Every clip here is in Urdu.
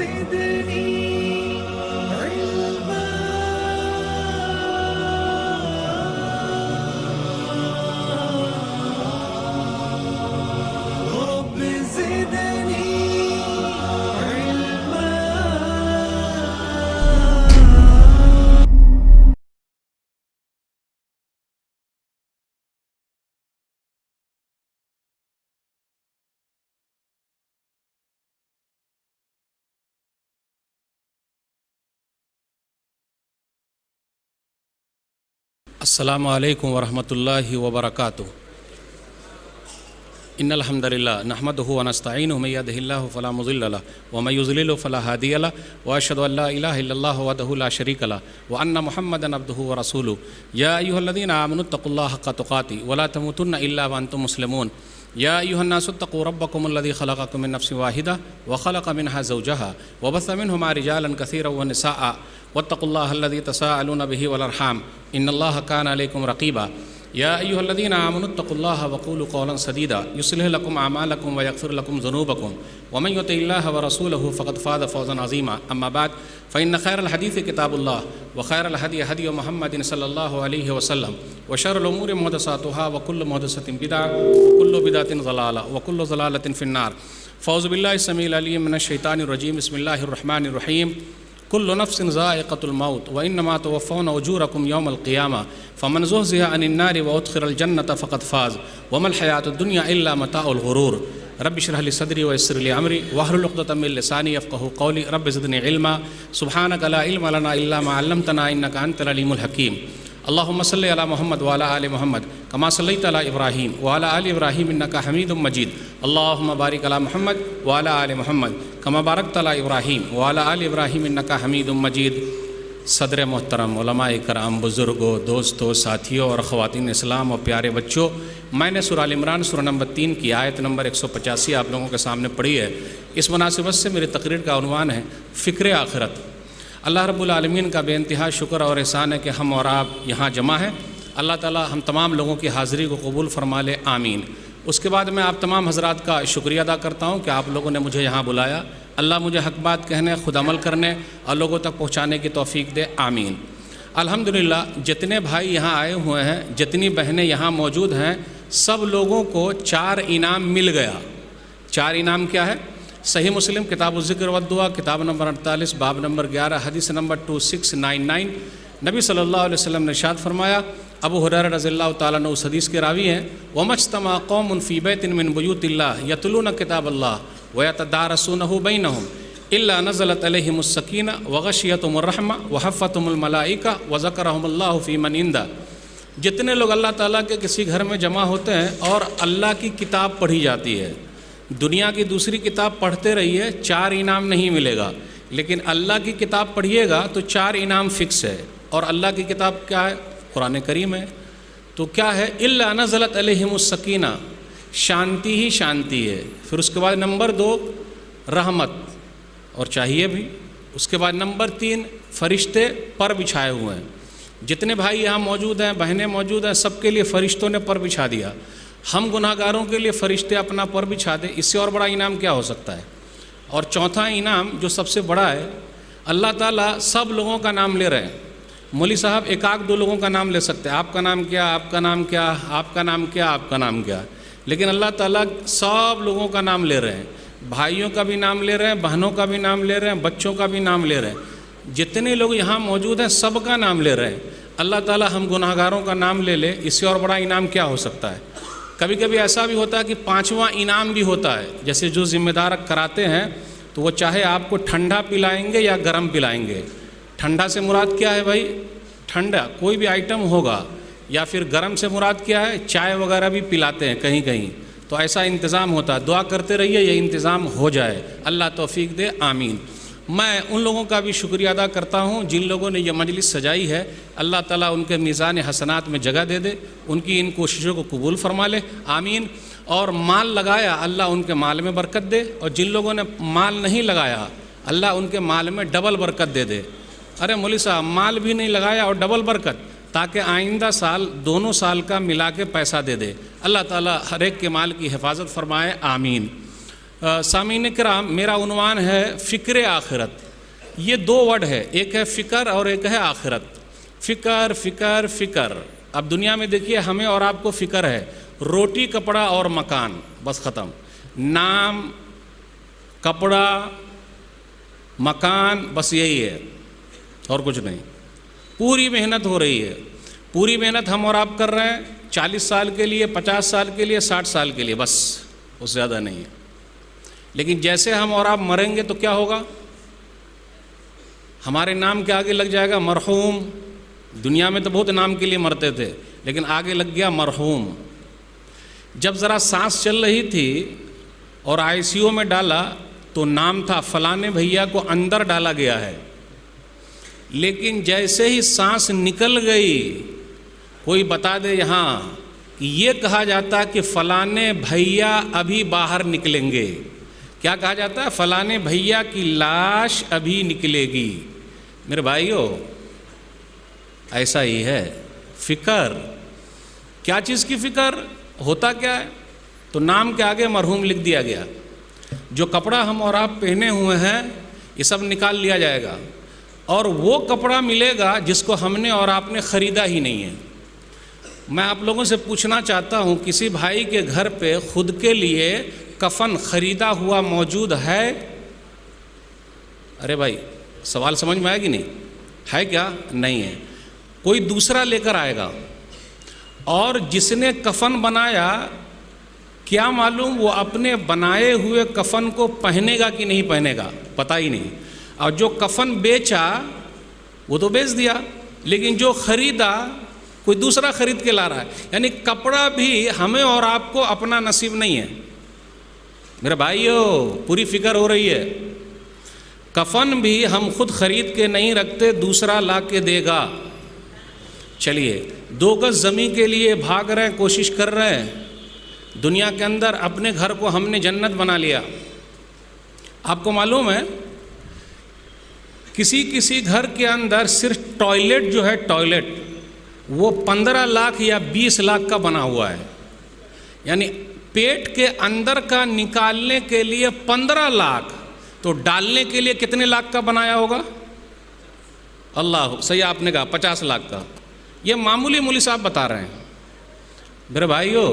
زدني علما رب زدني علما. السلام علیکم ورحمۃ اللہ وبرکاتہ. ان الحمد للہ نحمدہ ونستعینہ من یہدہ اللہ فلا مضل لہ ومن یضلل فلا ہادی لہ واشہد ان لا الہ الا اللہ وحدہ لا شریک لہ وان محمدا عبدہ ورسولہ. یا ایھا الذین آمنوا اتقوا اللہ حق تقاتہ ولا تموتن الا وانتم مسلمون. یا ایھا الناس اتقوا ربکم الذی خلقکم من نفس واحدہ وخلق منها زوجها وبث منهما رجالا کثیرا ونساء واتقوا الله الذي تساءلون به والارحام ان الله كان عليكم رقيبا. يا ايها الذين امنوا اتقوا الله وقولوا قولا سديدا يصلح لكم اعمالكم ويغفر لكم ذنوبكم ومن يطع الله ورسوله فقد فاز فوزا عظيما. اما بعد فان خير الحديث كتاب الله وخير الهدي هدي محمد صلى الله عليه وسلم وشر الامور محدثاتها وكل محدثة بدعة وكل بدعة ضلالة وكل ضلالة في النار. فاعوذ بالله السميع العليم من الشيطان الرجيم. بسم الله الرحمن الرحيم. كل نفس ذائقة الموت وإنما توفون أجوركم يوم القيامة فمن زحزح عن النار وأدخل الجنة فقد فاز وما الحياة الدنيا إلا متاع الغرور. رب اشرح لي صدري ويسر لي أمري واحلل عقدة من لساني يفقهوا قولي. رب زدني علما سبحانك لا علم لنا إلا ما علمتنا إنك أنت العليم الحكيم. اللهم صل على محمد وعلى آل محمد كما صليت على إبراهيم وعلى آل إبراهيم إنك حميد مجيد. اللهم بارك على محمد وعلى آل محمد كما باركت على إبراهيم وعلى آل إبراهيم إنك حميد مجيد. صدر محترم، علماء کرام، بزرگوں، دوستوں، ساتھیوں اور خواتین اسلام اور پیارے بچوں، میں نے سورہ آل عمران سورہ نمبر 3 کی آیت نمبر 185 آپ لوگوں کے سامنے پڑھی ہے. اس مناسبت سے میری تقریر کا عنوان ہے فکر آخرت. اللہ رب العالمین کا بے انتہا شکر اور احسان ہے کہ ہم اور آپ یہاں جمع ہیں. اللہ تعالی ہم تمام لوگوں کی حاضری کو قبول فرما لے، آمین. اس کے بعد میں آپ تمام حضرات کا شکریہ ادا کرتا ہوں کہ آپ لوگوں نے مجھے یہاں بلایا. اللہ مجھے حق بات کہنے، خود عمل کرنے اور لوگوں تک پہنچانے کی توفیق دے، آمین. الحمدللہ جتنے بھائی یہاں آئے ہوئے ہیں، جتنی بہنیں یہاں موجود ہیں، سب لوگوں کو 4 انعام مل گیا. 4 انعام کیا ہے؟ صحیح مسلم کتاب الذکر والدعا کتاب نمبر 48 باب نمبر 11 حدیث نمبر 2699. نبی صلی اللہ علیہ وسلم نے ارشاد فرمایا، ابو ہریرہ رضی اللہ تعالیٰ عنہ اس حدیث کے راوی ہیں، وَمَا اجْتَمَعَ قَوْمٌ فِي بَيْتٍ مِّن بُيُوتِ اللَّهِ يَتْلُونَ كِتَابَ اللَّهِ وَيَتَدَارَسُونَهُ بَيْنَهُمْ إِلَّا نَزَلَتْ عَلَيْهِمُ السَّكِينَةُ وَغَشِيَتْهُمُ الرَّحْمَةُ وَحَفَّتْهُمُ الْمَلَائِكَةُ وَذَكَرَهُمُ اللَّهُ فِي مَنْ عِندَهُ. جتنے لوگ اللہ تعالیٰ کے کسی گھر میں جمع ہوتے ہیں اور اللہ کی کتاب پڑھی جاتی ہے، دنیا کی دوسری کتاب پڑھتے رہیے، 4 انعام نہیں ملے گا، لیکن اللہ کی کتاب پڑھیے گا تو 4 انعام فکس ہے. اور اللہ کی کتاب کیا ہے؟ قرآن کریم ہے. تو کیا ہے؟ الا نزلت علیہم السکینہ، شانتی ہی شانتی ہے. پھر اس کے بعد نمبر 2 رحمت، اور چاہیے بھی. اس کے بعد نمبر 3 فرشتے پر بچھائے ہوئے ہیں. جتنے بھائی یہاں موجود ہیں، بہنیں موجود ہیں، سب کے لیے فرشتوں نے پر بچھا دیا. ہم گناہ گاروں کے لیے فرشتے اپنا پر بچھا دیں، اس سے اور بڑا انعام کیا ہو سکتا ہے؟ اور چوتھا انعام جو سب سے بڑا ہے، اللہ تعالیٰ سب لوگوں کا نام لے رہے ہیں. مولوی صاحب 1-2 لوگوں کا نام لے سکتے ہیں، آپ کا نام کیا، آپ کا نام کیا، آپ کا نام کیا، آپ کا نام کیا، لیکن اللہ تعالیٰ سب لوگوں کا نام لے رہے ہیں. بھائیوں کا بھی نام لے رہے ہیں، بہنوں کا بھی نام لے رہے ہیں، بچوں کا بھی نام لے رہے ہیں. جتنے لوگ یہاں موجود ہیں سب کا نام لے رہے ہیں. اللہ تعالیٰ ہم گناہ گاروں کا نام لے لے، اس سے اور بڑا انعام کیا ہو سکتا ہے؟ کبھی کبھی ایسا بھی ہوتا ہے کہ 5واں انعام بھی ہوتا ہے. جیسے جو ذمہ دار کراتے ہیں تو وہ چاہے آپ کو ٹھنڈا پلائیں گے یا گرم پلائیں گے. ٹھنڈا سے مراد کیا ہے بھائی؟ ٹھنڈا کوئی بھی آئٹم ہوگا. یا پھر گرم سے مراد کیا ہے؟ چائے وغیرہ بھی پلاتے ہیں کہیں کہیں. تو ایسا انتظام ہوتا ہے. دعا کرتے رہیے یہ انتظام ہو جائے، اللہ توفیق دے، آمین. میں ان لوگوں کا بھی شکریہ ادا کرتا ہوں جن لوگوں نے یہ مجلس سجائی ہے. اللہ تعالیٰ ان کے میزان حسنات میں جگہ دے دے، ان کی ان کوششوں کو قبول فرما لے، آمین. اور مال لگایا، اللہ ان کے مال میں برکت دے. اور جن لوگوں نے مال نہیں لگایا، اللہ ان کے مال میں ڈبل برکت دے دے. ارے مولوی صاحب مال بھی نہیں لگایا اور ڈبل برکت، تاکہ آئندہ سال دونوں سال کا ملا کے پیسہ دے دے. اللہ تعالیٰ ہر ایک کے مال کی حفاظت فرمائے، آمین. سامعین کرام، میرا عنوان ہے فکر آخرت۔ یہ دو ورڈ ہے، ایک ہے فکر اور ایک ہے آخرت۔ فکر فکر فکر۔ اب دنیا میں دیکھیے ہمیں اور آپ کو فکر ہے، روٹی کپڑا اور مکان، بس ختم۔ نام، کپڑا، مکان، بس یہی ہے اور کچھ نہیں۔ پوری محنت ہو رہی ہے، پوری محنت ہم اور آپ کر رہے ہیں 40 سال کے لیے، 50 سال کے لیے، 60 سال کے لیے، بس، اس سے زیادہ نہیں ہے۔ لیکن جیسے ہم اور آپ مریں گے تو کیا ہوگا؟ ہمارے نام کے آگے لگ جائے گا مرحوم۔ دنیا میں تو بہت نام کے لیے مرتے تھے، لیکن آگے لگ گیا مرحوم۔ جب ذرا سانس چل رہی تھی اور ICU میں ڈالا تو نام تھا فلانے بھیا کو اندر ڈالا گیا ہے، لیکن جیسے ہی سانس نکل گئی، کوئی بتا دے یہاں کہ یہ کہا جاتا کہ فلانے بھیا ابھی باہر نکلیں گے۔ کیا کہا جاتا ہے؟ فلانے بھیا کی لاش ابھی نکلے گی۔ میرے بھائیو، ایسا ہی ہے فکر۔ کیا چیز کی فکر؟ ہوتا کیا ہے؟ تو نام کے آگے مرحوم لکھ دیا گیا۔ جو کپڑا ہم اور آپ پہنے ہوئے ہیں یہ سب نکال لیا جائے گا، اور وہ کپڑا ملے گا جس کو ہم نے اور آپ نے خریدا ہی نہیں ہے۔ میں آپ لوگوں سے پوچھنا چاہتا ہوں، کسی بھائی کے گھر پہ خود کے لیے کفن خریدا ہوا موجود ہے؟ ارے بھائی، سوال سمجھ میں آئے گی نہیں؟ ہے کیا؟ نہیں ہے۔ کوئی دوسرا لے کر آئے گا، اور جس نے کفن بنایا، کیا معلوم وہ اپنے بنائے ہوئے کفن کو پہنے گا کہ نہیں پہنے گا، پتہ ہی نہیں۔ اور جو کفن بیچا وہ تو بیچ دیا، لیکن جو خریدا کوئی دوسرا خرید کے لا رہا ہے۔ یعنی کپڑا بھی ہمیں اور آپ کو اپنا نصیب نہیں ہے۔ میرے بھائیو، پوری فکر ہو رہی ہے۔ کفن بھی ہم خود خرید کے نہیں رکھتے، دوسرا لا کے دے گا۔ چلیے، 2 گز زمین کے لیے بھاگ رہے ہیں، کوشش کر رہے ہیں۔ دنیا کے اندر اپنے گھر کو ہم نے جنت بنا لیا۔ آپ کو معلوم ہے کسی گھر کے اندر صرف ٹوائلٹ جو ہے، ٹوائلٹ وہ 15 لاکھ یا 20 لاکھ کا بنا ہوا ہے۔ یعنی پیٹ کے اندر کا نکالنے کے لیے 15 لاکھ، تو ڈالنے کے لیے کتنے لاکھ کا بنایا ہوگا؟ اللہ، صحیح آپ نے کہا 50 لاکھ کا۔ یہ معمولی مولوی صاحب بتا رہے ہیں۔ میرے بھائیو،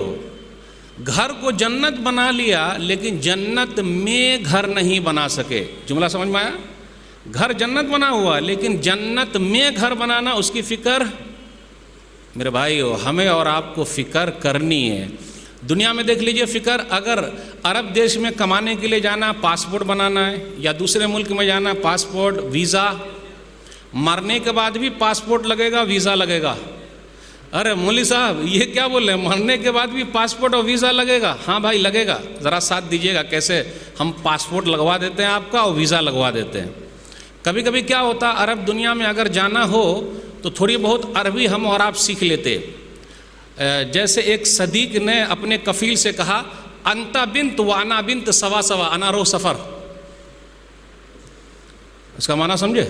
گھر کو جنت بنا لیا، لیکن جنت میں گھر نہیں بنا سکے۔ جملہ سمجھ میں آیا؟ گھر جنت بنا ہوا، لیکن جنت میں گھر بنانا، اس کی فکر۔ میرے بھائیو، ہمیں اور آپ کو فکر کرنی ہے۔ دنیا میں دیکھ لیجئے فکر، اگر عرب دیش میں کمانے کے لیے جانا، پاسپورٹ بنانا ہے، یا دوسرے ملک میں جانا، پاسپورٹ، ویزا۔ مرنے کے بعد بھی پاسپورٹ لگے گا، ویزا لگے گا۔ ارے مولوی صاحب، یہ کیا بول رہے ہیں؟ مرنے کے بعد بھی پاسپورٹ اور ویزا لگے گا؟ ہاں بھائی لگے گا۔ ذرا ساتھ دیجیے گا کیسے ہم پاسپورٹ لگوا دیتے ہیں آپ کا اور ویزا لگوا دیتے ہیں۔ کبھی کبھی کیا ہوتا، عرب دنیا میں اگر جانا ہو تو تھوڑی بہت عربی ہم اور آپ سیکھ لیتے۔ جیسے ایک صدیق نے اپنے کفیل سے کہا، انتا بنت وانا بنت سوا سوا انا رو سفر۔ اس کا معنی سمجھے؟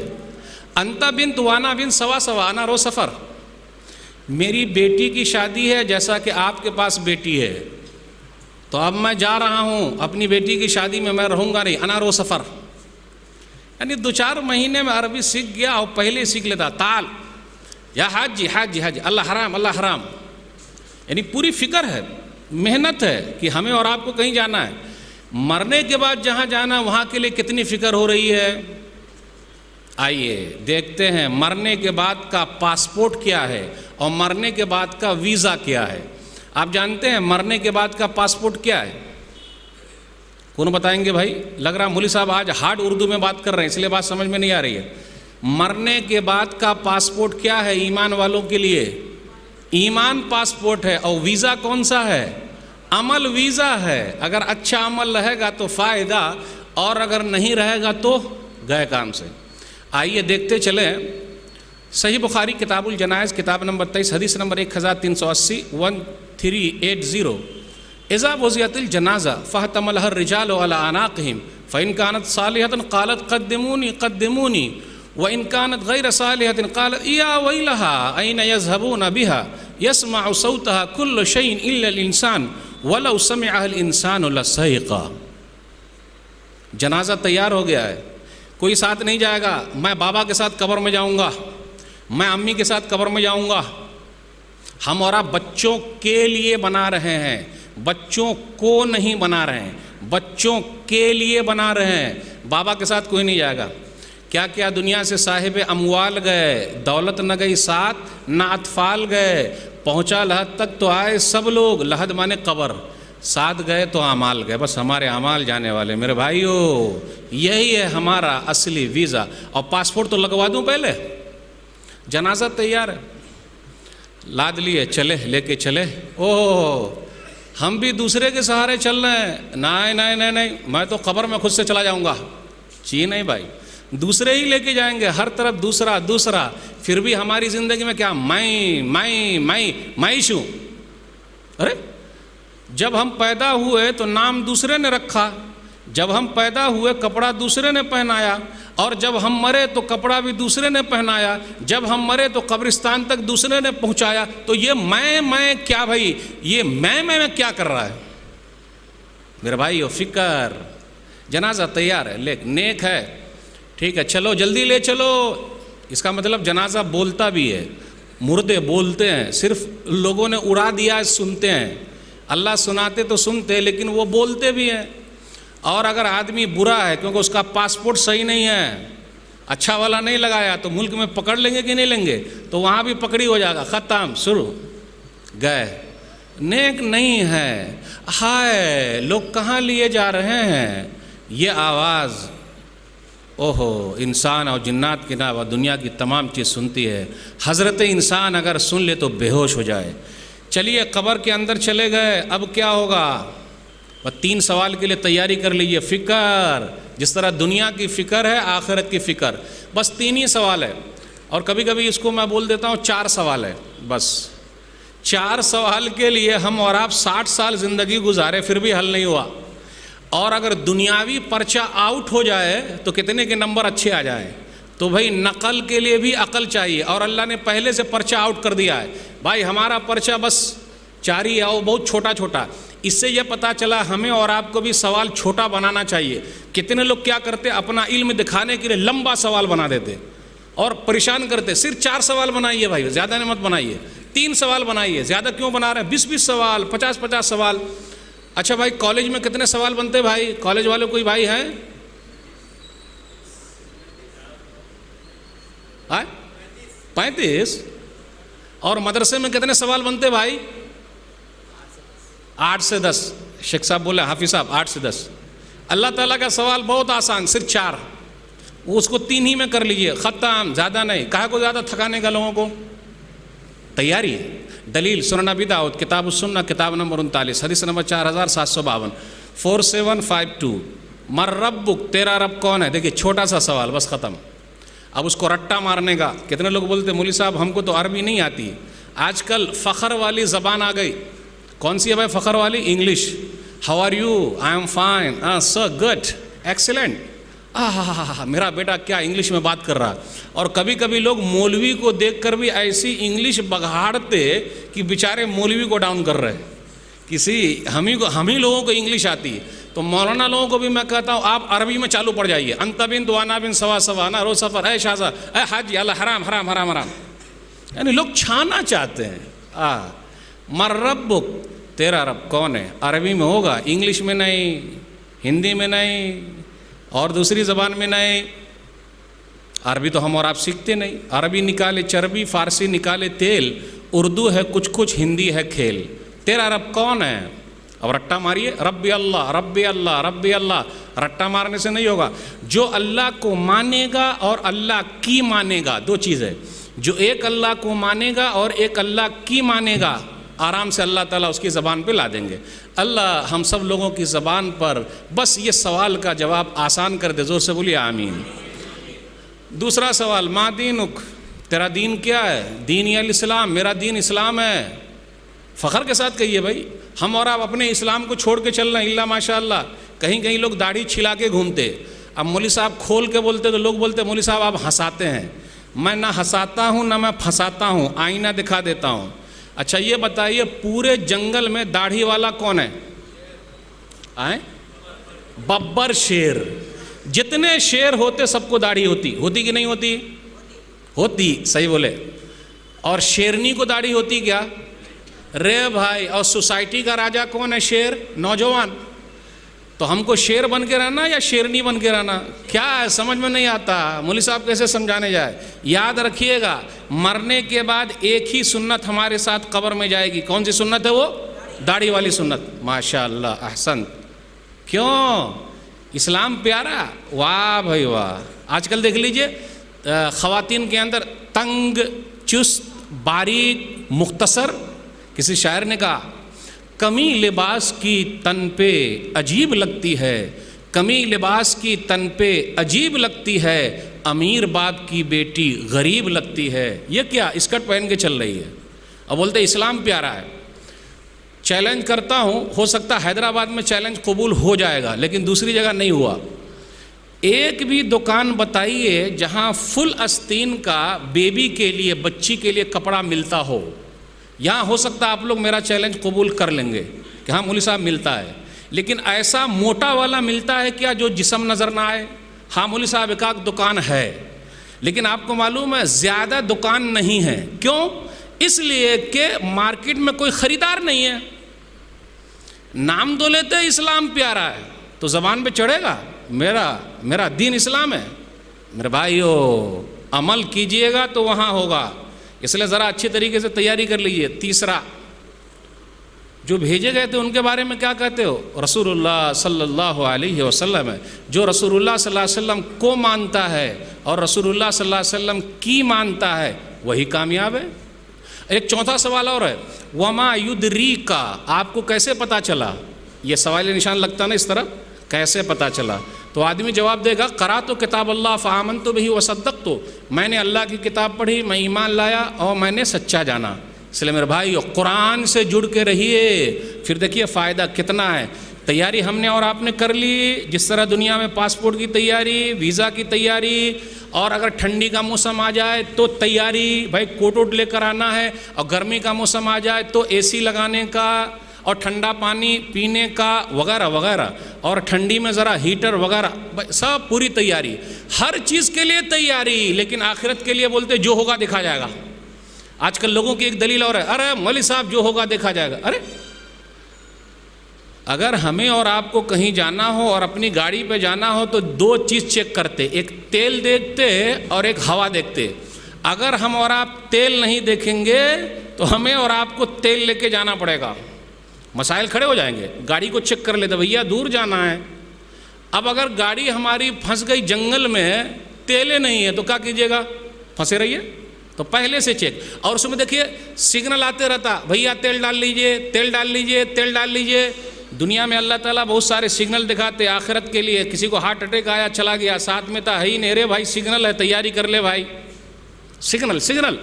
انتا بنت وانا بنت سوا سوا انا رو سفر۔ میری بیٹی کی شادی ہے جیسا کہ آپ کے پاس بیٹی ہے، تو اب میں جا رہا ہوں اپنی بیٹی کی شادی میں رہوں گا نہیں، انا رو سفر۔ یعنی 2-4 مہینے میں عربی سیکھ گیا اور پہلے سیکھ لیتا، تال یا حج حج حج، اللہ حرام اللہ حرام۔ یعنی پوری فکر ہے، محنت ہے کہ ہمیں اور آپ کو کہیں جانا ہے۔ مرنے کے بعد جہاں جانا، وہاں کے لیے کتنی فکر ہو رہی ہے۔ آئیے دیکھتے ہیں مرنے کے بعد کا پاسپورٹ کیا ہے اور مرنے کے بعد کا ویزا کیا ہے۔ آپ جانتے ہیں مرنے کے بعد کا پاسپورٹ کیا ہے؟ کون بتائیں گے بھائی؟ لگ رہا مولوی صاحب آج ہارڈ اردو میں بات کر رہے ہیں، اس لیے بات سمجھ میں نہیں آ رہی ہے۔ مرنے کے بعد کا پاسپورٹ کیا ہے ایمان والوں کے لیے؟ ایمان پاسپورٹ ہے۔ اور ویزا کون سا ہے؟ عمل ویزا ہے۔ اگر اچھا عمل رہے گا تو فائدہ، اور اگر نہیں رہے گا تو گئے کام سے۔ آئیے دیکھتے چلیں، صحیح بخاری کتاب الجنائز، کتاب نمبر 23، حدیث نمبر 1380، 1380۔ اذا وضعت الجنازہ فاحتملها الرجال على اعناقهم فان كانت صالحة قالت قدموني قدموني وان كانت غير صالحة قالت يا ويلها اين يذهبون بها يسمع صوتها كل شيء الا الانسان ولو سمعها الانسان لصعق۔ جنازہ تیار ہو گیا ہے، کوئی ساتھ نہیں جائے گا، میں بابا کے ساتھ قبر میں جاؤں گا، میں امی کے ساتھ قبر میں جاؤں گا۔ ہم اور آپ بچوں کے لیے بنا رہے ہیں، بچوں کو نہیں بنا رہے ہیں، بچوں کے لیے بنا رہے ہیں۔ بابا کے ساتھ کوئی نہیں جائے گا۔ کیا کیا دنیا سے صاحب اموال گئے، دولت نہ گئی ساتھ، نہ اطفال گئے، پہنچا لحد تک تو آئے سب لوگ، لحد مانے قبر، ساتھ گئے تو اعمال گئے، بس ہمارے اعمال جانے والے۔ میرے بھائیو، یہی ہے ہمارا اصلی ویزا۔ اور پاسپورٹ تو لگوا دوں پہلے، جنازہ تیار ہے، لاد لیے چلے، لے کے چلے۔ اوہ ہم بھی دوسرے کے سہارے چل رہے ہیں، نہیں نہیں نہیں نہیں، میں تو قبر میں خود سے چلا جاؤں گا۔ جی نہیں بھائی، دوسرے ہی لے کے جائیں گے، ہر طرف دوسرا دوسرا، پھر بھی ہماری زندگی میں کیا میں ارے جب ہم پیدا ہوئے تو نام دوسرے نے رکھا، جب ہم پیدا ہوئے کپڑا دوسرے نے پہنایا، اور جب ہم مرے تو کپڑا بھی دوسرے نے پہنایا، جب ہم مرے تو قبرستان تک دوسرے نے پہنچایا۔ تو یہ میں کیا بھائی، یہ میں کیا کر رہا ہے میرے بھائی؟ فکر، جنازہ تیار ہے، نیک ہے، ٹھیک ہے، چلو جلدی لے چلو۔ اس کا مطلب جنازہ بولتا بھی ہے، مردے بولتے ہیں، صرف لوگوں نے اڑا دیا، سنتے ہیں، اللہ سناتے تو سنتے، لیکن وہ بولتے بھی ہیں۔ اور اگر آدمی برا ہے کیونکہ اس کا پاسپورٹ صحیح نہیں ہے، اچھا والا نہیں لگایا، تو ملک میں پکڑ لیں گے کہ نہیں لیں گے؟ تو وہاں بھی پکڑی ہو جائے گا، ختم، شروع، گئے۔ نیک نہیں ہے۔ ہائے لوگ کہاں لیے جا رہے ہیں؟ یہ آواز اوہو انسان اور جنات کے علاوہ دنیا کی تمام چیز سنتی ہے۔ حضرت انسان اگر سن لے تو بے ہوش ہو جائے۔ چلیے قبر کے اندر چلے گئے، اب کیا ہوگا؟ بس 3 سوال کے لیے تیاری کر لیجیے۔ فکر، جس طرح دنیا کی فکر ہے، آخرت کی فکر، بس 3 ہی سوال ہے۔ اور کبھی کبھی اس کو میں بول دیتا ہوں 4 سوال ہے، بس 4 سوال کے لیے ہم اور آپ 60 سال زندگی گزارے پھر بھی حل نہیں ہوا۔ اور اگر دنیاوی پرچہ آؤٹ ہو جائے تو کتنے کے نمبر اچھے آ جائیں؟ تو بھائی نقل کے لیے بھی عقل چاہیے، اور اللہ نے پہلے سے پرچہ آؤٹ کر دیا ہے۔ بھائی ہمارا پرچہ بس 4 ہی ہے، وہ بہت چھوٹا چھوٹا۔ اس سے یہ پتہ چلا ہمیں اور آپ کو بھی سوال چھوٹا بنانا چاہیے۔ کتنے لوگ کیا کرتے، اپنا علم دکھانے کے لیے لمبا سوال بنا دیتے اور پریشان کرتے۔ صرف 4 سوال بنائیے بھائی، زیادہ مت بنائیے، 3 سوال بنائیے۔ زیادہ کیوں بنا رہے ہیں؟ 20 سوال، 50 سوال۔ اچھا بھائی کالج میں کتنے سوال بنتے بھائی؟ کالج والے کوئی بھائی ہیں؟ 35۔ اور مدرسے میں کتنے سوال بنتے بھائی؟ 8 سے 10۔ شیخ صاحب بولے، حافظ صاحب 8 سے 10۔ اللہ تعالیٰ کا سوال بہت آسان، صرف 4، وہ اس کو 3 ہی میں کر لیجئے، ختم، زیادہ نہیں۔ کہا کو زیادہ تھکانے کا لوگوں کو؟ تیاری ہے۔ دلیل سنن ابی داؤد کتاب السنہ کتاب نمبر 39 حدیث نمبر 4752 4752۔ مر ربک، تیرا رب کون ہے؟ دیکھیے چھوٹا سا سوال، بس ختم۔ اب اس کو رٹا مارنے کا، کتنے لوگ بولتے مولوی صاحب ہم کو تو عربی نہیں آتی۔ آج کل فخر والی زبان آ گئی۔ کون سی ہے بھائی فخر والی؟ English. How are you? I am fine, sir good, excellent. میرا بیٹا کیا انگلش میں بات کر رہا۔ اور کبھی کبھی لوگ مولوی کو دیکھ کر بھی ایسی انگلش بگاڑتے کہ بیچارے مولوی کو ڈاؤن کر رہے۔ ہم ہی لوگوں کو انگلش آتی ہے، تو مولانا لوگوں کو بھی میں کہتا ہوں آپ عربی میں چالو پڑ جائیے۔ انت بن وانا بن سوا سوا، نا رو سفر، اے شاہزا، اے حاجی، اللہ حرام حرام حرام حرام۔ یعنی لوگ چھانا چاہتے ہیں۔ مر ربک، تیرا رب کون ہے؟ عربی میں ہوگا، انگلش میں نہیں، ہندی میں نہیں، اور دوسری زبان میں نہیں۔ عربی تو ہم اور آپ سیکھتے نہیں۔ عربی نکالے چربی، فارسی نکالے تیل، اردو ہے کچھ کچھ، ہندی ہے کھیل۔ تیرا رب کون ہے؟ اب رٹا ماریے، ربی اللہ ربی اللہ ربی اللہ۔ رٹا مارنے سے نہیں ہوگا۔ جو اللہ کو مانے گا اور اللہ کی مانے گا، 2 چیزیں، جو ایک اللہ کو مانے گا اور ایک اللہ کی مانے گا، آرام سے اللہ تعالیٰ اس کی زبان پہ لا دیں گے۔ اللہ ہم سب لوگوں کی زبان پر بس یہ سوال کا جواب آسان کر دے، زور سے بولیے آمین۔ دوسرا سوال، ما دینک، تیرا دین کیا ہے؟ دین الاسلام، میرا دین اسلام ہے۔ فخر کے ساتھ کہیے بھائی، ہم اور آپ اپنے اسلام کو چھوڑ کے چل رہے ہیں، اللہ ماشاء اللہ۔ کہیں کہیں لوگ داڑھی چھلا کے گھومتے، اب مولوی صاحب کھول کے بولتے تو لوگ بولتے مولوی صاحب آپ ہنساتے ہیں۔ میں نہ ہنساتا ہوں نہ میں پھنساتا ہوں، آئینہ دکھا دیتا ہوں۔ اچھا یہ بتائیے پورے جنگل میں داڑھی والا کون ہے؟ ببر شیر. جتنے شیر ہوتے سب کو داڑھی ہوتی کہ نہیں ہوتی؟ ہوتی، صحیح بولے. اور شیرنی کو داڑھی ہوتی کیا؟ رے بھائی. اور سوسائٹی کا راجا کون ہے؟ شیر. نوجوان. تو ہم کو شیر بن کے رہنا یا شیرنی بن کے رہنا؟ کیا ہے سمجھ میں نہیں آتا. مولوی صاحب کیسے سمجھانے جائے. یاد رکھیے گا مرنے کے بعد ایک ہی سنت ہمارے ساتھ قبر میں جائے گی. کون سی سنت ہے وہ؟ داڑھی والی سنت. ماشاء اللہ، احسن. کیوں؟ اسلام پیارا. واہ بھائی واہ. آج کل دیکھ لیجئے خواتین کے اندر تنگ، چست، باریک، مختصر. کسی شاعر نے کہا کمی لباس کی تن پہ عجیب لگتی ہے، کمی لباس کی تن پہ عجیب لگتی ہے، امیر باپ کی بیٹی غریب لگتی ہے. یہ کیا اسکرٹ پہن کے چل رہی ہے اور بولتے اسلام پیارا ہے. چیلنج کرتا ہوں، ہو سکتا حیدرآباد میں چیلنج قبول ہو جائے گا لیکن دوسری جگہ نہیں ہوا. ایک بھی دکان بتائیے جہاں فل آستین کا بیبی کے لیے، بچی کے لیے کپڑا ملتا ہو. یہاں ہو سکتا ہے آپ لوگ میرا چیلنج قبول کر لیں گے کہ ہاں مولوی صاحب ملتا ہے، لیکن ایسا موٹا والا ملتا ہے کیا جو جسم نظر نہ آئے؟ ہاں مولوی صاحب ایک آدھ دکان ہے، لیکن آپ کو معلوم ہے زیادہ دکان نہیں ہے. کیوں؟ اس لیے کہ مارکیٹ میں کوئی خریدار نہیں ہے. نام تو لیتے ہیں اسلام پیارا ہے تو زبان پہ چڑھے گا میرا دین اسلام ہے. میرے بھائیو عمل کیجئے گا تو وہاں ہوگا. اس لیے ذرا اچھی طریقے سے تیاری کر لیجئے. تیسرا، جو بھیجے گئے تھے ان کے بارے میں کیا کہتے ہو؟ رسول اللہ صلی اللہ علیہ وسلم ہے. جو رسول اللہ صلی اللہ علیہ وسلم کو مانتا ہے اور رسول اللہ صلی اللہ علیہ وسلم کی مانتا ہے وہی کامیاب ہے. ایک چوتھا سوال اور ہے، وما یدریک، آپ کو کیسے پتا چلا؟ یہ سوال نشان لگتا نا اس طرح، کیسے پتا چلا؟ تو آدمی جواب دے گا قرأت کتاب اللہ فآمنت بہ وصدقت، میں نے اللہ کی کتاب پڑھی، میں ایمان لایا اور میں نے سچا جانا. اس لیے میرے بھائی قرآن سے جڑ کے رہیے. پھر دیکھیے فائدہ کتنا ہے. تیاری ہم نے اور آپ نے کر لی، جس طرح دنیا میں پاسپورٹ کی تیاری، ویزا کی تیاری، اور اگر ٹھنڈی کا موسم آ جائے تو تیاری، بھائی کوٹ ووٹ لے کر آنا ہے، اور گرمی کا موسم آ جائے تو اے سی لگانے کا اور ٹھنڈا پانی پینے کا وغیرہ وغیرہ، اور ٹھنڈی میں ذرا ہیٹر وغیرہ، سب پوری تیاری. ہر چیز کے لیے تیاری، لیکن آخرت کے لیے بولتے جو ہوگا دیکھا جائے گا. آج کل لوگوں کی ایک دلیل اور ہے، ارے مولوی صاحب جو ہوگا دیکھا جائے گا. ارے اگر ہمیں اور آپ کو کہیں جانا ہو اور اپنی گاڑی پہ جانا ہو تو دو چیز چیک کرتے، ایک تیل دیکھتے اور ایک ہوا دیکھتے. اگر ہم اور آپ تیل نہیں دیکھیں گے تو ہمیں اور آپ کو تیل لے کے جانا پڑے گا. مسائل کھڑے ہو جائیں گے. گاڑی کو چیک کر لیتے، بھیا دور جانا ہے. اب اگر گاڑی ہماری پھنس گئی جنگل میں، تیلے نہیں ہے تو کیا کیجیے گا؟ پھنسے رہیے. تو پہلے سے چیک. اور اس میں دیکھیے سگنل آتے رہتا، بھیا تیل ڈال لیجئے، تیل ڈال لیجئے، تیل ڈال لیجئے. دنیا میں اللہ تعالیٰ بہت سارے سگنل دکھاتے آخرت کے لیے. کسی کو ہارٹ اٹیک آیا چلا گیا، ساتھ میں تھا ہی نہیں، رے بھائی سگنل ہے تیاری کر لے بھائی. سگنل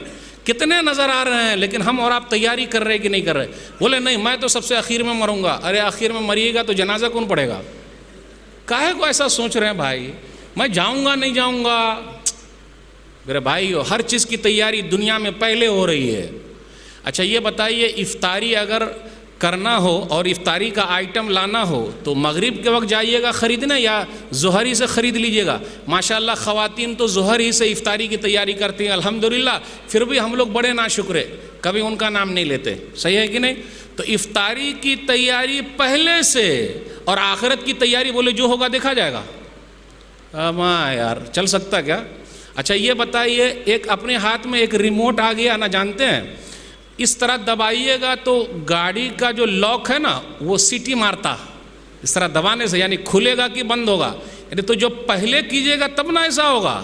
کتنے نظر آ رہے ہیں، لیکن ہم اور آپ تیاری کر رہے کہ نہیں کر رہے؟ بولے نہیں میں تو سب سے آخر میں مروں گا. ارے آخر میں مریے گا تو جنازہ کون پڑے گا؟ کاہے کو ایسا سوچ رہے ہیں بھائی؟ میں جاؤں گا نہیں جاؤں گا؟ میرے بھائی ہر چیز کی تیاری دنیا میں پہلے ہو رہی ہے. اچھا یہ بتائیے افطاری اگر کرنا ہو اور افطاری کا آئٹم لانا ہو تو مغرب کے وقت جائیے گا خریدنے یا ظہر ہی سے خرید لیجئے گا؟ ماشاءاللہ خواتین تو ظہر ہی سے افطاری کی تیاری کرتی ہیں الحمدللہ. پھر بھی ہم لوگ بڑے ناشکرے، کبھی ان کا نام نہیں لیتے. صحیح ہے کہ نہیں؟ تو افطاری کی تیاری پہلے سے، اور آخرت کی تیاری بولے جو ہوگا دیکھا جائے گا. ماں یار چل سکتا کیا؟ اچھا یہ بتائیے ایک اپنے ہاتھ میں ایک ریموٹ آ گیا نا، جانتے ہیں اس طرح دبائیے گا تو گاڑی کا جو لاک ہے نا وہ سیٹی مارتا، اس طرح دبانے سے، یعنی کھلے گا کہ بند ہوگا. یعنی تو جو پہلے کیجیے گا تب نہ ایسا ہوگا.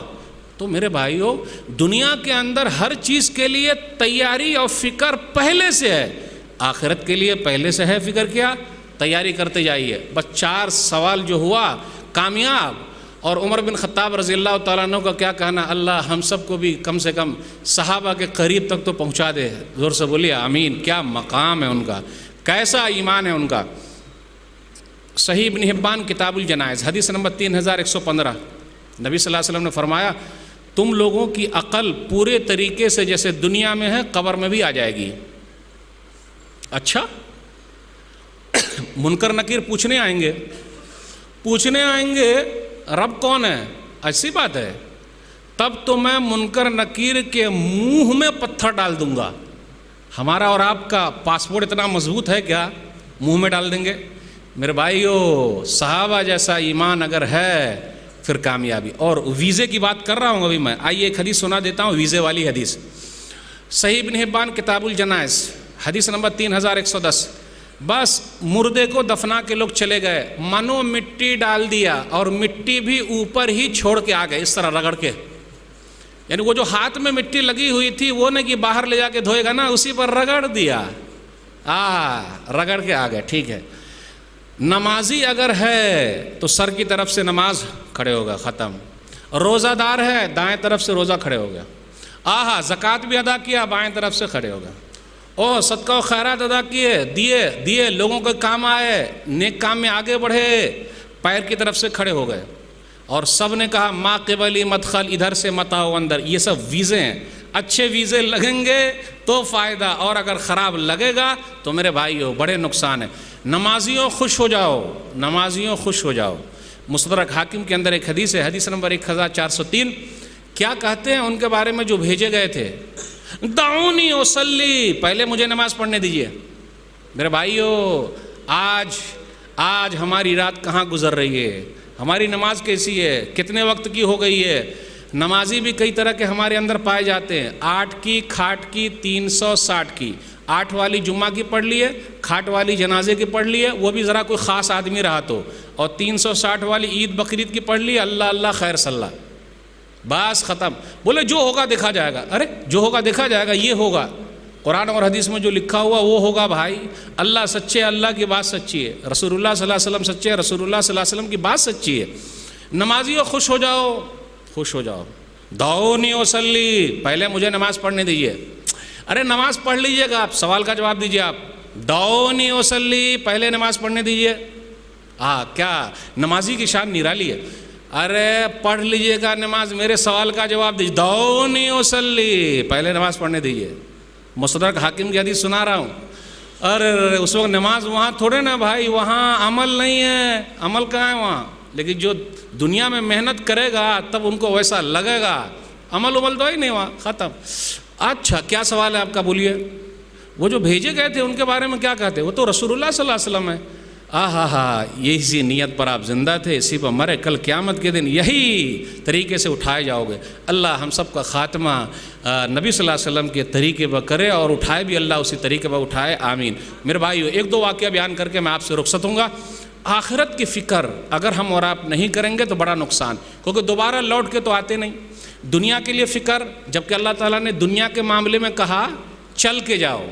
تو میرے بھائیو دنیا کے اندر ہر چیز کے لیے تیاری اور فکر پہلے سے ہے. آخرت کے لیے پہلے سے ہے فکر، کیا تیاری کرتے جائیے. بس 4 سوال جو ہوا کامیاب. اور عمر بن خطاب رضی اللہ تعالیٰ عنہ کا کیا کہنا، اللہ ہم سب کو بھی کم سے کم صحابہ کے قریب تک تو پہنچا دے. زور سے بولیے آمین. کیا مقام ہے ان کا، کیسا ایمان ہے ان کا. صحیح ابن حبان کتاب الجنائز حدیث نمبر 3115، نبی صلی اللہ علیہ وسلم نے فرمایا تم لوگوں کی عقل پورے طریقے سے جیسے دنیا میں ہے قبر میں بھی آ جائے گی. اچھا منکر نکیر پوچھنے آئیں گے، پوچھنے آئیں گے رب کون ہے، ایسی بات ہے، تب تو میں منکر نکیر کے منہ میں پتھر ڈال دوں گا۔ ہمارا اور آپ کا پاسپورٹ اتنا مضبوط ہے کیا منہ میں ڈال دیں گے؟ میرے بھائیو، صحابہ جیسا ایمان اگر ہے پھر کامیابی۔ اور ویزے کی بات کر رہا ہوں ابھی میں، آئیے ایک حدیث سنا دیتا ہوں، ویزے والی حدیث، صحیح ابن حبان کتاب الجنائز حدیث نمبر 3110۔ بس مردے کو دفنا کے لوگ چلے گئے، منو مٹی ڈال دیا اور مٹی بھی اوپر ہی چھوڑ کے آ گئے، اس طرح رگڑ کے، یعنی وہ جو ہاتھ میں مٹی لگی ہوئی تھی وہ نہیں کہ باہر لے جا کے دھوئے گا نا، اسی پر رگڑ دیا، رگڑ کے آ گئے۔ ٹھیک ہے، نمازی اگر ہے تو سر کی طرف سے نماز کھڑے ہوگا، ختم۔ روزہ دار ہے دائیں طرف سے روزہ کھڑے ہو گیا، زکوٰۃ بھی ادا کیا بائیں طرف سے کھڑے ہو گیا، او صدقہ و خیرات ادا کیے، دیے لوگوں کے کام آئے، نیک کام میں آگے بڑھے، پیر کی طرف سے کھڑے ہو گئے، اور سب نے کہا ما قبلی مدخل، ادھر سے مت آؤ اندر۔ یہ سب ویزے ہیں، اچھے ویزے لگیں گے تو فائدہ، اور اگر خراب لگے گا تو میرے بھائیو بڑے نقصان ہیں۔ نمازیوں خوش ہو جاؤ، نمازیوں خوش ہو جاؤ۔ مستدرک حاکم کے اندر ایک حدیث ہے، حدیث نمبر 1403، کیا کہتے ہیں ان کے بارے میں جو بھیجے گئے تھے؟ دعونی اصلی، پہلے مجھے نماز پڑھنے دیجئے۔ میرے بھائیو، آج ہماری رات کہاں گزر رہی ہے، ہماری نماز کیسی ہے، کتنے وقت کی ہو گئی ہے؟ نمازی بھی کئی طرح کے ہمارے اندر پائے جاتے ہیں، 8 کی، کھاٹ کی، 360 کی، 8 والی جمعہ کی پڑھ لیے، کھاٹ والی جنازے کی پڑھ لیے، وہ بھی ذرا کوئی خاص آدمی رہا تو، اور 360 والی عید بقرعید کی پڑھ لی، اللہ اللہ خیر صلی، بس ختم۔ بولے جو ہوگا دیکھا جائے گا، ارے جو ہوگا دیکھا جائے گا، یہ ہوگا قرآن اور حدیث میں جو لکھا ہوا وہ ہوگا بھائی۔ اللہ سچے، اللہ کی بات سچی ہے، رسول اللہ صلی اللہ علیہ وسلم سچے، رسول اللہ صلی اللہ علیہ وسلم کی بات سچی ہے۔ نمازیوں خوش ہو جاؤ، خوش ہو جاؤ۔ دعونی اصلی، پہلے مجھے نماز پڑھنے دیجیے۔ ارے نماز پڑھ لیجئے گا، آپ سوال کا جواب دیجیے، آپ دعونی اصلی، پہلے نماز پڑھنے دیجیے۔ کیا نمازی کی شان نرالی ہے؟ ارے پڑھ لیجئے گا نماز، میرے سوال کا جواب دیجیے، دعونی اصلی، پہلے نماز پڑھنے دیجیے۔ مستدرک حاکم کی حدیث سنا رہا ہوں۔ ارے اس وقت نماز وہاں تھوڑے نا بھائی، وہاں عمل نہیں ہے، عمل کہاں ہے وہاں؟ لیکن جو دنیا میں محنت کرے گا تب ان کو ویسا لگے گا، عمل تو ہی نہیں وہاں، ختم۔ اچھا کیا سوال ہے آپ کا، بولیے۔ وہ جو بھیجے گئے تھے ان کے بارے میں کیا کہتے؟ وہ تو رسول اللہ صلی اللہ علیہ وسلم ہے۔ اسی نیت پر آپ زندہ تھے، اسی پر مرے، کل قیامت کے دن یہی طریقے سے اٹھائے جاؤ گے۔ اللہ ہم سب کا خاتمہ نبی صلی اللہ علیہ وسلم کے طریقے پر کرے، اور اٹھائے بھی اللہ اسی طریقے پر اٹھائے، آمین۔ میرے بھائیو، 1-2 واقعہ بیان کر کے میں آپ سے رخصت ہوں گا۔ آخرت کی فکر اگر ہم اور آپ نہیں کریں گے تو بڑا نقصان، کیونکہ دوبارہ لوٹ کے تو آتے نہیں۔ دنیا کے لیے فکر، جبکہ اللہ تعالیٰ نے دنیا کے معاملے میں کہا چل کے جاؤ۔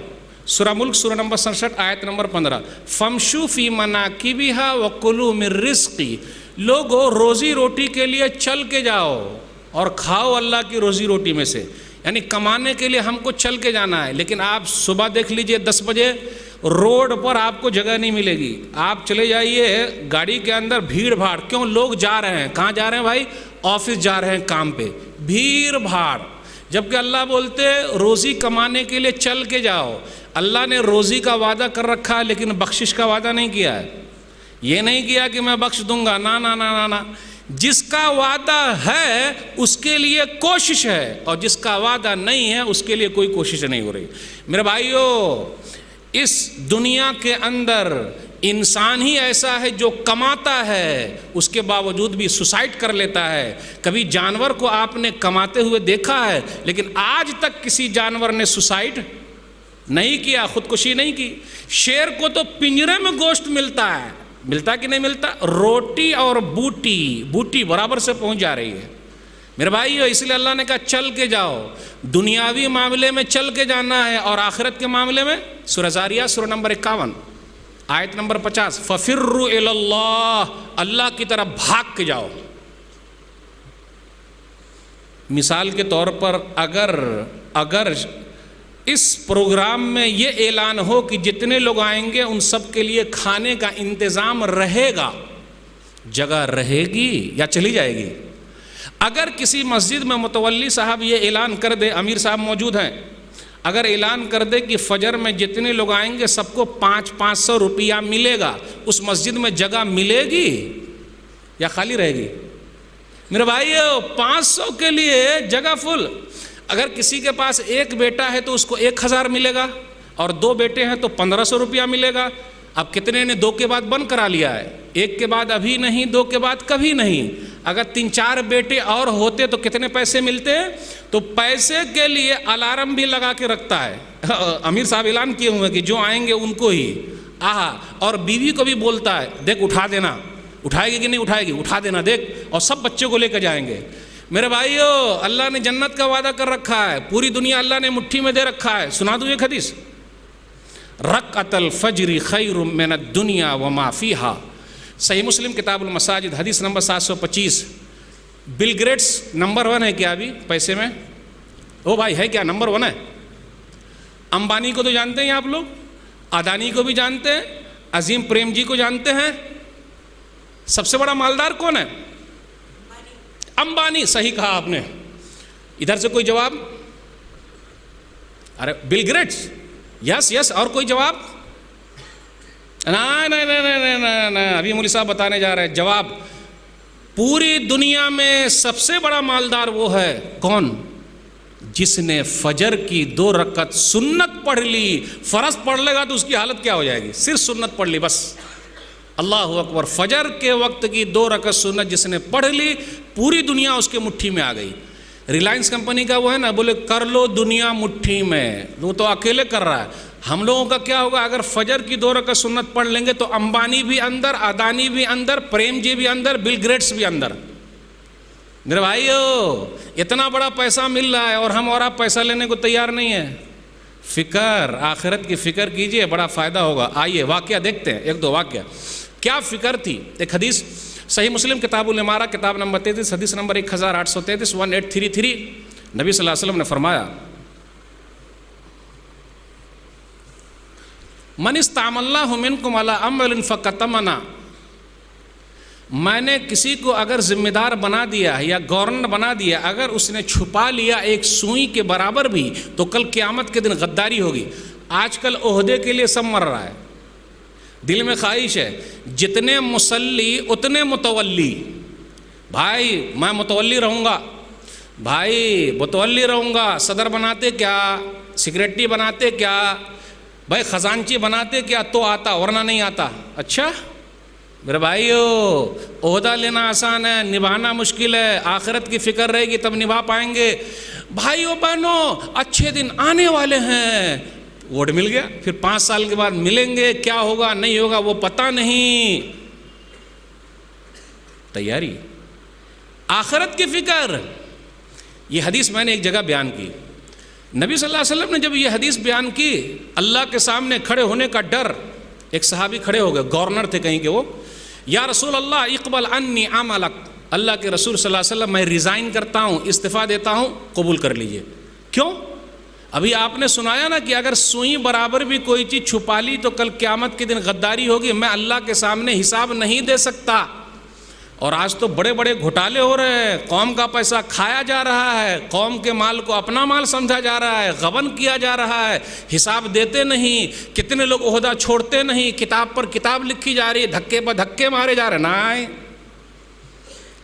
سورہ ملک سورہ نمبر 67 آیت نمبر 15، فَامْشُوا فِي مَنَاكِبِهَا وَكُلُوا مِن رِزْقِهِ، لوگو روزی روٹی کے لیے چل کے جاؤ اور کھاؤ اللہ کی روزی روٹی میں سے، یعنی کمانے کے لیے ہم کو چل کے جانا ہے۔ لیکن آپ صبح دیکھ لیجئے 10 بجے روڈ پر آپ کو جگہ نہیں ملے گی، آپ چلے جائیے گاڑی کے اندر بھیڑ بھاڑ، کیوں؟ لوگ جا رہے ہیں، کہاں جا رہے ہیں بھائی؟ آفس جا رہے ہیں، کام پہ، بھیڑ بھاڑ۔ جبکہ اللہ بولتے روزی کمانے کے لیے چل کے جاؤ۔ اللہ نے روزی کا وعدہ کر رکھا ہے لیکن بخشش کا وعدہ نہیں کیا ہے، یہ نہیں کیا کہ میں بخش دوں گا، نا نا نا نا نا۔ جس کا وعدہ ہے اس کے لیے کوشش ہے، اور جس کا وعدہ نہیں ہے اس کے لیے کوئی کوشش نہیں ہو رہی۔ میرے بھائیو، اس دنیا کے اندر انسان ہی ایسا ہے جو کماتا ہے، اس کے باوجود بھی سوسائڈ کر لیتا ہے۔ کبھی جانور کو آپ نے کماتے ہوئے دیکھا ہے، لیکن آج تک کسی جانور نے سوسائڈ نہیں کیا، خودکشی نہیں کی۔ شیر کو تو پنجرے میں گوشت ملتا ہے، ملتا کہ نہیں ملتا؟ روٹی اور بوٹی برابر سے پہنچ جا رہی ہے۔ میرے بھائیو، اس لیے اللہ نے کہا چل کے جاؤ۔ دنیاوی معاملے میں چل کے جانا ہے، اور آخرت کے معاملے میں سورہ زاریات سورہ نمبر 51 آیت نمبر 50، فَفِرُّوا إِلَى اللَّهِ، اللہ کی طرف بھاگ کے جاؤ۔ مثال کے طور پر اگر اس پروگرام میں یہ اعلان ہو کہ جتنے لوگ آئیں گے ان سب کے لیے کھانے کا انتظام رہے گا، جگہ رہے گی یا چلی جائے گی؟ اگر کسی مسجد میں متولی صاحب یہ اعلان کر دے، امیر صاحب موجود ہیں، اگر اعلان کر دے کہ فجر میں جتنے لوگ آئیں گے سب کو 500 روپیہ ملے گا، اس مسجد میں جگہ ملے گی؟ یا خالی رہے گی؟ میرے بھائیو 500 کے لیے جگہ فل. اگر کسی کے پاس ایک بیٹا ہے تو اس کو 1000 ملے گا, اور 2 بیٹے ہیں تو 1500 روپیہ ملے گا. اب کتنے نے 2 کے بعد بند کرا لیا ہے, 1 کے بعد ابھی نہیں, 2 کے بعد کبھی نہیں. اگر 3-4 بیٹے اور ہوتے تو کتنے پیسے ملتے؟ تو پیسے کے لیے الارم بھی لگا کے رکھتا ہے. امیر صاحب اعلان کیے ہوئے کہ جو آئیں گے ان کو ہی. اور بیوی کو بھی بولتا ہے دیکھ اٹھا دینا, اٹھائے گی کہ نہیں اٹھائے گی, اٹھا دینا دیکھ, اور سب بچوں کو لے کے جائیں گے. میرے بھائیو اللہ نے جنت کا وعدہ کر رکھا ہے, پوری دنیا اللہ نے مٹھی میں دے رکھا ہے. سنا دوں ایک حدیث, رکعت الفجر خیر من الدنیا وما فیہا, صحیح مسلم کتاب المساجد حدیث نمبر 725. بل گیٹس نمبر 1 ہے کیا ابھی پیسے میں؟ او بھائی ہے کیا نمبر 1 ہے؟ امبانی کو تو جانتے ہیں آپ لوگ, اڈانی کو بھی جانتے ہیں, عظیم پریم جی کو جانتے ہیں. سب سے بڑا مالدار کون ہے؟ امبانی. صحیح کہا آپ نے. ادھر سے کوئی جواب؟ ارے بل گیٹس, یس. اور کوئی جواب؟ نہیں, ابھی مولوی صاحب بتانے جا رہے ہیں جواب. پوری دنیا میں سب سے بڑا مالدار وہ ہے کون؟ جس نے فجر کی 2 رکعت سنت پڑھ لی. فرض پڑھ لے گا تو اس کی حالت کیا ہو جائے گی؟ صرف سنت پڑھ لی بس. اللہ اکبر. فجر کے وقت کی 2 رکعت سنت جس نے پڑھ لی, پوری دنیا اس کے مٹھی میں آ گئی. ریلائنس کمپنی کا وہ ہے نا, بولے کر لو دنیا مٹھی میں, وہ تو اکیلے کر رہا ہے. ہم لوگوں کا کیا ہوگا؟ اگر فجر کی 2 رکعت سنت پڑھ لیں گے تو امبانی بھی اندر, اڈانی بھی اندر, پریم جی بھی اندر, بل گیٹس بھی اندر. میرے بھائیو اتنا بڑا پیسہ مل رہا ہے اور ہم اور آپ پیسہ لینے کو تیار نہیں ہیں. فکر, آخرت کی فکر کیجئے, بڑا فائدہ ہوگا. آئیے واقعہ دیکھتے ہیں, 1-2 واقعہ. کیا فکر تھی؟ ایک حدیث صحیح مسلم کتاب الامارہ کتاب نمبر 33 حدیث نمبر 1833 1833. نبی صلی اللہ علیہ وسلم نے فرمایا, من استعملناه منکم علی امر فکتمنا. میں نے کسی کو اگر ذمہ دار بنا دیا یا گورنر بنا دیا, اگر اس نے چھپا لیا ایک سوئی کے برابر بھی, تو کل قیامت کے دن غداری ہوگی. آج کل عہدے کے لیے سب مر رہا ہے. دل میں خواہش ہے جتنے مصلی اتنے متولی. بھائی میں متولی رہوں گا, بھائی متولی رہوں گا. صدر بناتے کیا, سیکریٹری بناتے کیا, بھائی خزانچی بناتے کیا, تو آتا ورنہ نہیں آتا. اچھا میرے بھائیو عہدہ لینا آسان ہے, نبھانا مشکل ہے. آخرت کی فکر رہے گی تب نبھا پائیں گے. بھائیو بہنوں اچھے دن آنے والے ہیں. ووٹ مل گیا, پھر 5 سال کے بعد ملیں گے, کیا ہوگا نہیں ہوگا وہ پتہ نہیں. تیاری, آخرت کی فکر. یہ حدیث میں نے ایک جگہ بیان کی. نبی صلی اللہ علیہ وسلم نے جب یہ حدیث بیان کی, اللہ کے سامنے کھڑے ہونے کا ڈر. ایک صحابی کھڑے ہو گئے, گورنر تھے کہیں کہ وہ, یا رسول اللہ اقبل انی عملک. اللہ کے رسول صلی اللہ علیہ وسلم میں ریزائن کرتا ہوں, استعفیٰ دیتا ہوں, قبول کر لیجئے. کیوں؟ ابھی آپ نے سنایا نا کہ اگر سوئی برابر بھی کوئی چیز چھپا لی تو کل قیامت کے دن غداری ہوگی. میں اللہ کے سامنے حساب نہیں دے سکتا. اور آج تو بڑے بڑے گھوٹالے ہو رہے ہیں, قوم کا پیسہ کھایا جا رہا ہے, قوم کے مال کو اپنا مال سمجھا جا رہا ہے, غبن کیا جا رہا ہے, حساب دیتے نہیں. کتنے لوگ عہدہ چھوڑتے نہیں, کتاب پر کتاب لکھی جا رہی ہے, دھکے پر دھکے مارے جا رہے ہیں.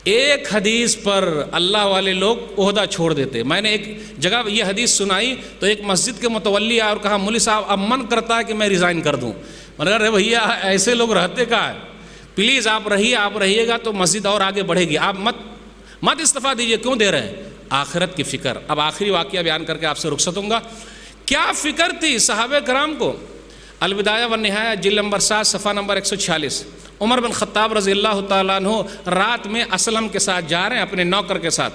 ایک حدیث پر اللہ والے لوگ عہدہ چھوڑ دیتے. میں نے ایک جگہ یہ حدیث سنائی تو ایک مسجد کے متولی آئے اور کہا, مولوی صاحب اب من کرتا ہے کہ میں ریزائن کر دوں. میں نے کہا ارے بھیا ایسے لوگ رہتے کہاں ہے, پلیز آپ رہیے گا تو مسجد اور آگے بڑھے گی. آپ مت استعفیٰ دیجئے. کیوں دے رہے ہیں؟ آخرت کی فکر. اب آخری واقعہ بیان کر کے آپ سے رخصت ہوں گا. کیا فکر تھی صحابہ کرام کو؟ البدایہ والنہایہ جلد نمبر 7 صفحہ نمبر 146. عمر بن خطاب رضی اللہ تعالیٰ عنہ رات میں اسلم کے ساتھ جا رہے ہیں, اپنے نوکر کے ساتھ.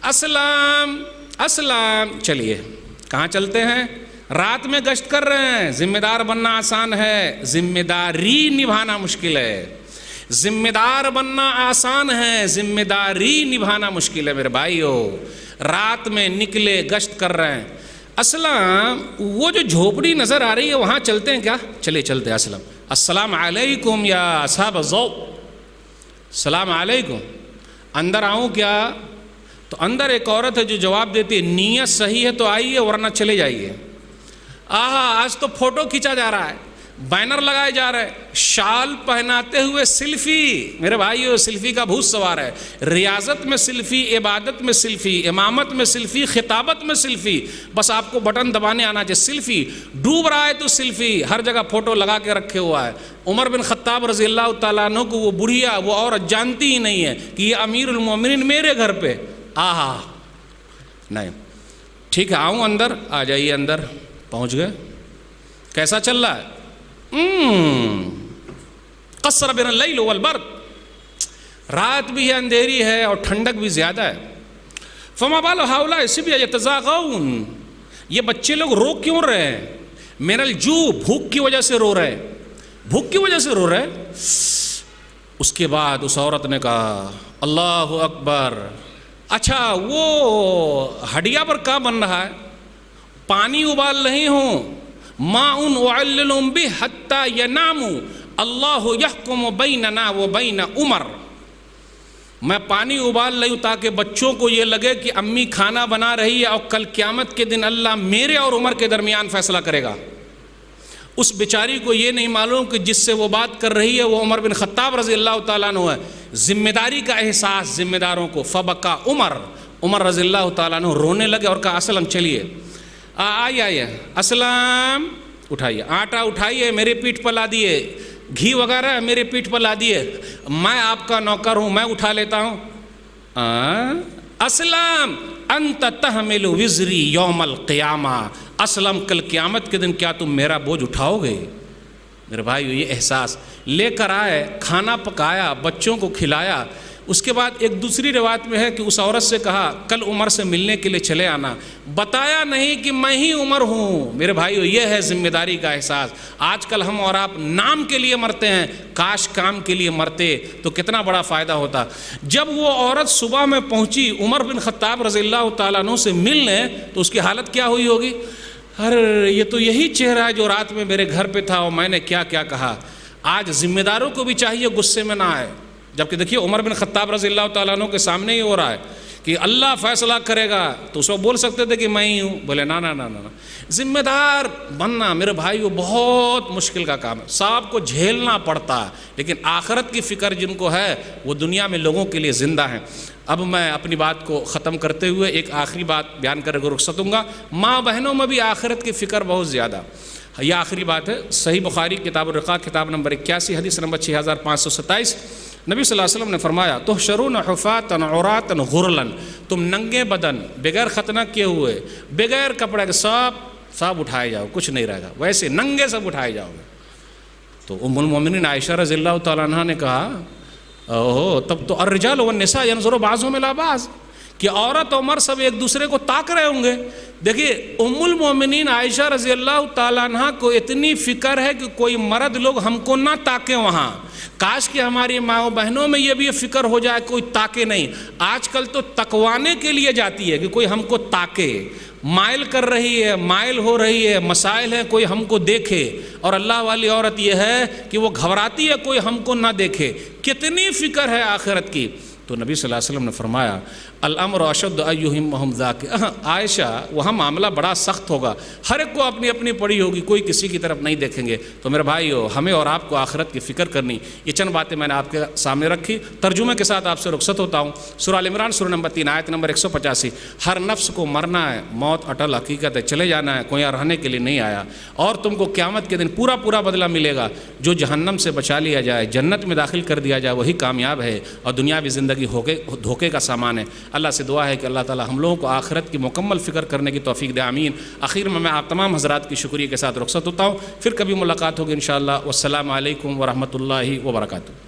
اسلام چلیے کہاں چلتے ہیں؟ رات میں گشت کر رہے ہیں. ذمہ دار بننا آسان ہے, ذمہ داری نبھانا مشکل ہے. ذمہ دار بننا آسان ہے, ذمہ داری نبھانا مشکل ہے. میرے بھائیو رات میں نکلے, گشت کر رہے ہیں. اسلم وہ جو جھوپڑی نظر آ رہی ہے وہاں چلتے ہیں کیا؟ چلے چلتے. اسلم السلام علیکم یا اصحاب الذوق. السلام علیکم, اندر آؤں کیا؟ تو اندر ایک عورت ہے جو جواب دیتی ہے, نیت صحیح ہے تو آئیے ورنہ چلے جائیے. آج تو فوٹو کھینچا جا رہا ہے, بینر لگائے جا رہے ہیں، شال پہناتے ہوئے سیلفی، میرے بھائیو سیلفی کا بھوت سوار ہے، ریاضت میں سیلفی، عبادت میں سیلفی، امامت میں سیلفی، خطابت میں سیلفی، بس آپ کو بٹن دبانے آنا چاہیے، سیلفی، ڈوب رہا ہے تو سیلفی، ہر جگہ فوٹو لگا کے رکھے ہوا ہے۔ عمر بن خطاب رضی اللہ تعالیٰ عنہ کو وہ بڑھیا وہ عورت جانتی ہی نہیں ہے کہ یہ امیر المومنین میرے گھر پہ، آہا نہیں، ٹھیک ہے آؤں اندر، آ جائیے اندر، پہنچ گئے، کیسا چل رہا ہے؟ قصر بین اللیل والبرد، رات بھی ہے اندھیری ہے اور ٹھنڈک بھی زیادہ ہے۔ فما بال ہؤلاء الصبیہ یتزاغون، یہ بچے لوگ رو کیوں رہے ہیں؟ من الجوع، بھوک کی وجہ سے رو رہے ہیں، بھوک کی وجہ سے رو رہے ہیں۔ اس کے بعد اس عورت نے کہا اللہ اکبر، اچھا وہ ہڈیا پر کیا بن رہا ہے؟ پانی ابال رہی ہوں، ماء اعللهم به حتى يناموا اللہ یحکم بیننا وبین عمر، میں پانی ابال رہی ہوں تاکہ بچوں کو یہ لگے کہ امی کھانا بنا رہی ہے اور کل قیامت کے دن اللہ میرے اور عمر کے درمیان فیصلہ کرے گا۔ اس بیچاری کو یہ نہیں معلوم کہ جس سے وہ بات کر رہی ہے وہ عمر بن خطاب رضی اللہ تعالیٰ عنہ ہے، ذمہ داری کا احساس ذمہ داروں کو۔ فبکا عمر رضی اللہ تعالیٰ عنہ رونے لگے اور کہا اسلم چلیے، آئیے اسلام، اٹھائیے آٹا، اٹھائیے میرے پیٹھ پر لا دیے، گھی وغیرہ میرے پیٹھ پر لا دیے، میں آپ کا نوکر ہوں، میں اٹھا لیتا ہوں۔ اسلم انت تحمل وزری یوم القیامہ، اسلم کل قیامت کے دن کیا تم میرا بوجھ اٹھاؤ گے؟ میرے بھائیو یہ احساس لے کر آئے، کھانا پکایا، بچوں کو کھلایا۔ اس کے بعد ایک دوسری روایت میں ہے کہ اس عورت سے کہا کل عمر سے ملنے کے لیے چلے آنا، بتایا نہیں کہ میں ہی عمر ہوں۔ میرے بھائیو یہ ہے ذمہ داری کا احساس۔ آج کل ہم اور آپ نام کے لیے مرتے ہیں، کاش کام کے لیے مرتے تو کتنا بڑا فائدہ ہوتا۔ جب وہ عورت صبح میں پہنچی عمر بن خطاب رضی اللہ تعالیٰ عنہ سے ملنے تو اس کی حالت کیا ہوئی ہوگی؟ ارے یہ تو یہی چہرہ ہے جو رات میں میرے گھر پہ تھا اور میں نے کیا کیا کہا۔ آج ذمہ داروں کو بھی چاہیے غصے میں نہ آئے، جبکہ دیکھیے عمر بن خطاب رضی اللہ تعالیٰ عنہ کے سامنے ہی ہو رہا ہے کہ اللہ فیصلہ کرے گا، تو اس کو بول سکتے تھے کہ میں ہی ہوں، بولے نا نا نا نا۔ ذمہ دار بننا میرے بھائی وہ بہت مشکل کا کام ہے، سب کو جھیلنا پڑتا ہے، لیکن آخرت کی فکر جن کو ہے وہ دنیا میں لوگوں کے لیے زندہ ہیں۔ اب میں اپنی بات کو ختم کرتے ہوئے ایک آخری بات بیان کر کے رخصت ہوں گا۔ ماں بہنوں میں بھی آخرت کی فکر بہت زیادہ، یہ آخری بات ہے۔ صحیح بخاری کتاب الرقاق کتاب نمبر 81 حدیث نمبر 6527، نبی صلی اللہ علیہ وسلم نے فرمایا تحشرون حفاۃ عراۃ غرلا، تم ننگے بدن بغیر ختنہ کیے ہوئے بغیر کپڑے کے سب اٹھائے جاؤ، کچھ نہیں رہے گا، ویسے ننگے سب اٹھائے جاؤ گے۔ تو ام المومنین عائشہ رضی اللہ تعالیٰ عنہ نے کہا اوہ تب تو الرجال والنساء ينظر بعضهم الى بعض، کہ عورت اور مرد سب ایک دوسرے کو تاک رہے ہوں گے۔ دیکھیے ام المومنین عائشہ رضی اللہ تعالیٰ عنہ کو اتنی فکر ہے کہ کوئی مرد لوگ ہم کو نہ تاکیں وہاں، کاش کہ ہماری ماں بہنوں میں یہ بھی فکر ہو جائے کوئی تاکے نہیں۔ آج کل تو تکوانے کے لیے جاتی ہے کہ کوئی ہم کو تاکے، مائل کر رہی ہے، مائل ہو رہی ہے، مسائل ہے کوئی ہم کو دیکھے، اور اللہ والی عورت یہ ہے کہ وہ گھبراتی ہے کوئی ہم کو نہ دیکھے۔ کتنی فکر ہے آخرت کی۔ تو نبی صلی اللہ علیہ وسلم نے فرمایا الامر اشد ایہمہم ذاک، عائشہ وہاں معاملہ بڑا سخت ہوگا، ہر ایک کو اپنی اپنی پڑی ہوگی، کوئی کسی کی طرف نہیں دیکھیں گے۔ تو میرے بھائیو ہمیں اور آپ کو آخرت کی فکر کرنی، یہ چند باتیں میں نے آپ کے سامنے رکھی، ترجمے کے ساتھ آپ سے رخصت ہوتا ہوں۔ سورہ ال عمران سورہ نمبر 3 آیت نمبر 185، ہر نفس کو مرنا ہے، موت اٹل حقیقت ہے، چلے جانا ہے، کوئی رہنے کے لیے نہیں آیا، اور تم کو قیامت کے دن پورا پورا بدلہ ملے گا۔ جو جہنم سے بچا لیا جائے، جنت میں داخل کر دیا جائے، وہی کامیاب ہے، اور دنیاوی زندگی دھوکے کا سامان ہے۔ اللہ سے دعا ہے کہ اللہ تعالی ہم لوگوں کو آخرت کی مکمل فکر کرنے کی توفیق دے، آمین۔ آخر میں آپ تمام حضرات کی شکریہ کے ساتھ رخصت ہوتا ہوں، پھر کبھی ملاقات ہوگی انشاءاللہ۔ والسلام علیکم ورحمۃ اللہ وبرکاتہ۔